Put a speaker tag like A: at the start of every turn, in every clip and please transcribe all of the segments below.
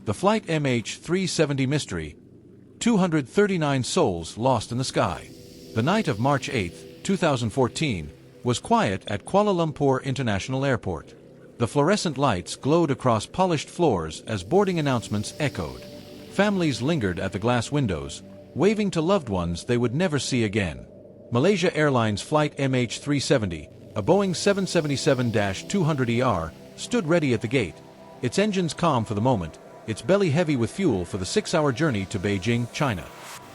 A: The Flight MH370 mystery. 239 souls lost in the sky. The night of March 8, 2014, was quiet at Kuala Lumpur International Airport. The fluorescent lights glowed across polished floors as boarding announcements echoed. Families lingered at the glass windows, waving to loved ones they would never see again. Malaysia Airlines Flight MH370, a Boeing 777-200ER, stood ready at the gate, its engines calm for the moment, its belly heavy with fuel for the 6-hour journey to Beijing, China.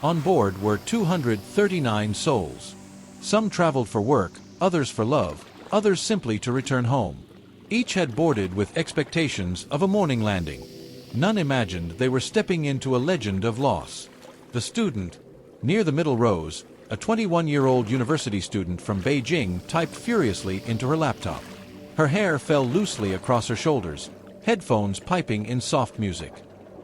A: On board were 239 souls. Some traveled for work, others for love, others simply to return home. Each had boarded with expectations of a morning landing. None imagined they were stepping into a legend of loss. The student, near the middle rows, a 21-year-old university student from Beijing, typed furiously into her laptop. Her hair fell loosely across her shoulders, headphones piping in soft music.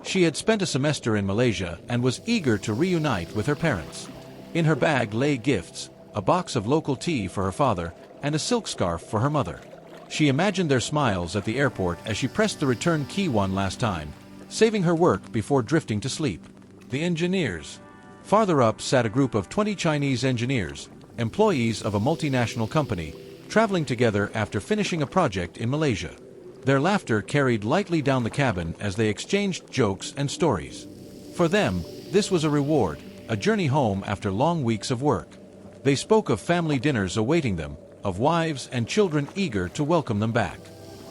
A: She had spent a semester in Malaysia and was eager to reunite with her parents. In her bag lay gifts, a box of local tea for her father, and a silk scarf for her mother. She imagined their smiles at the airport as she pressed the return key one last time, saving her work before drifting to sleep. The engineers. Farther up sat a group of 20 Chinese engineers, employees of a multinational company, traveling together after finishing a project in Malaysia. Their laughter carried lightly down the cabin as they exchanged jokes and stories. For them, this was a reward, a journey home after long weeks of work. They spoke of family dinners awaiting them, of wives and children eager to welcome them back.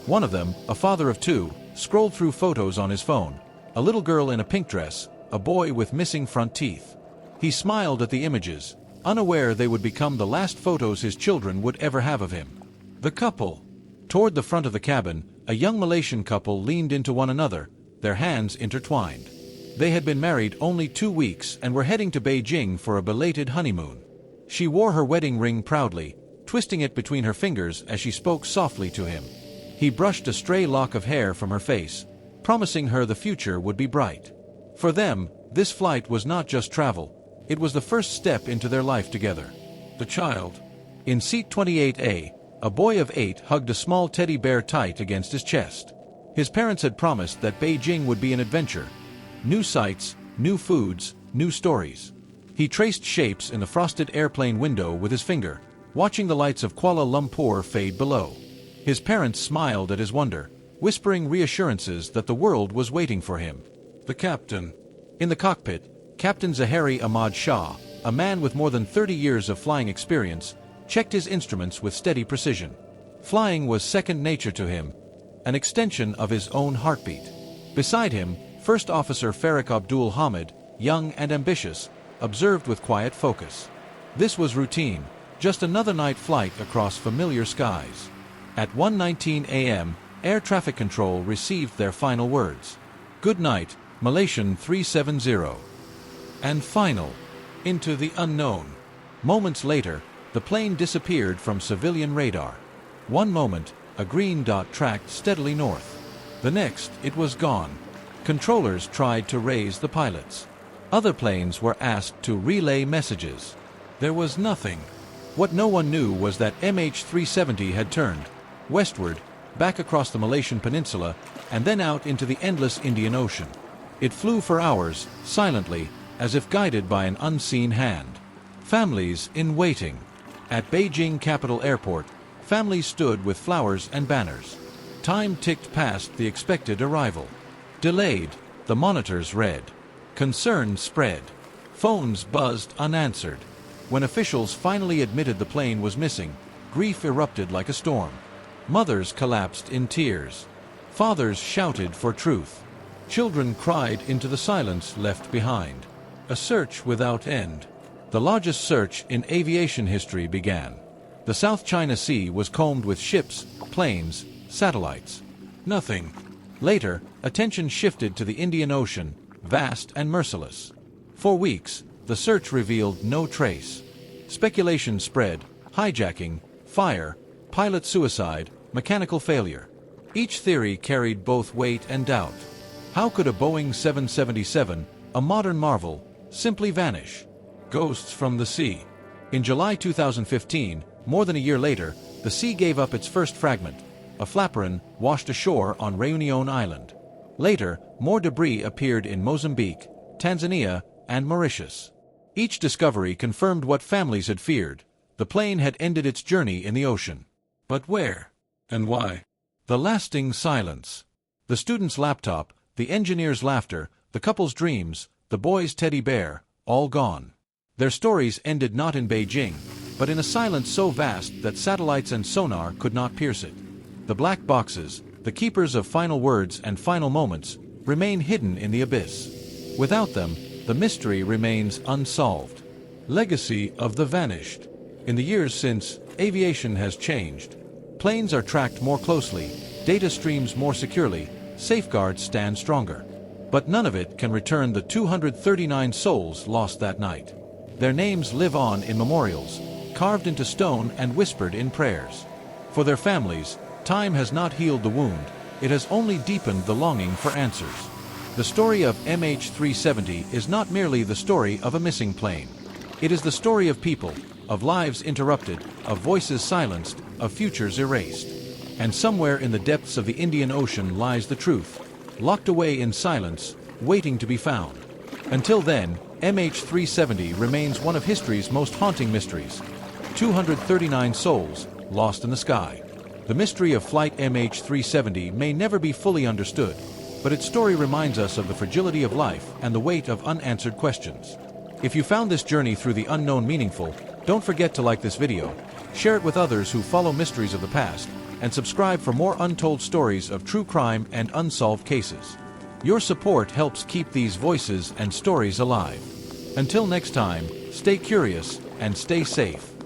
A: One of them, a father of 2, scrolled through photos on his phone, a little girl in a pink dress, a boy with missing front teeth. He smiled at the images, unaware they would become the last photos his children would ever have of him. The couple. Toward the front of the cabin, a young Malaysian couple leaned into one another, their hands intertwined. They had been married only 2 weeks and were heading to Beijing for a belated honeymoon. She wore her wedding ring proudly, twisting it between her fingers as she spoke softly to him. He brushed a stray lock of hair from her face, promising her the future would be bright. For them, this flight was not just travel, it was the first step into their life together. The child. In seat 28A, a boy of 8 hugged a small teddy bear tight against his chest. His parents had promised that Beijing would be an adventure. New sights, new foods, new stories. He traced shapes in the frosted airplane window with his finger, watching the lights of Kuala Lumpur fade below. His parents smiled at his wonder, whispering reassurances that the world was waiting for him. The captain. In the cockpit, Captain Zahari Ahmad Shah, a man with more than 30 years of flying experience, checked his instruments with steady precision. Flying was second nature to him, an extension of his own heartbeat. Beside him, First Officer Farik Abdul Hamid, young and ambitious, observed with quiet focus. This was routine, just another night flight across familiar skies. At 1:19 a.m., air traffic control received their final words. Good night, Malaysian 370. And final. Into the unknown. Moments later, the plane disappeared from civilian radar. One moment, a green dot tracked steadily north. The next, it was gone. Controllers tried to raise the pilots. Other planes were asked to relay messages. There was nothing. What no one knew was that MH370 had turned westward, back across the Malaysian peninsula, and then out into the endless Indian Ocean. It flew for hours, silently, as if guided by an unseen hand. Families in waiting. At Beijing Capital Airport, families stood with flowers and banners. Time ticked past the expected arrival. Delayed, the monitors read. Concern spread. Phones buzzed unanswered. When officials finally admitted the plane was missing, grief erupted like a storm. Mothers collapsed in tears. Fathers shouted for truth. Children cried into the silence left behind. A search without end. The largest search in aviation history began. The South China Sea was combed with ships, planes, satellites. Nothing. Later, attention shifted to the Indian Ocean, vast and merciless. For weeks, the search revealed no trace. Speculation spread: hijacking, fire, pilot suicide, mechanical failure. Each theory carried both weight and doubt. How could a Boeing 777, a modern marvel, simply vanish? Ghosts from the sea. In July 2015, more than a year later, the sea gave up its first fragment. A flaperon washed ashore on Réunion Island. Later, more debris appeared in Mozambique, Tanzania, and Mauritius. Each discovery confirmed what families had feared. The plane had ended its journey in the ocean. But where? And why? The lasting silence. The student's laptop, the engineer's laughter, the couple's dreams, the boy's teddy bear, all gone. Their stories ended not in Beijing, but in a silence so vast that satellites and sonar could not pierce it. The black boxes, the keepers of final words and final moments, remain hidden in the abyss. Without them, the mystery remains unsolved. Legacy of the vanished. In the years since, aviation has changed. Planes are tracked more closely, data streams more securely, safeguards stand stronger. But none of it can return the 239 souls lost that night. Their names live on in memorials, carved into stone and whispered in prayers. For their families, time has not healed the wound, it has only deepened the longing for answers. The story of MH370 is not merely the story of a missing plane. It is the story of people, of lives interrupted, of voices silenced, of futures erased. And somewhere in the depths of the Indian Ocean lies the truth, locked away in silence, waiting to be found. Until then, MH370 remains one of history's most haunting mysteries. 239 souls, lost in the sky. The mystery of Flight MH370 may never be fully understood, but its story reminds us of the fragility of life and the weight of unanswered questions. If you found this journey through the unknown meaningful, don't forget to like this video, share it with others who follow mysteries of the past, and subscribe for more untold stories of true crime and unsolved cases. Your support helps keep these voices and stories alive. Until next time, stay curious and stay safe.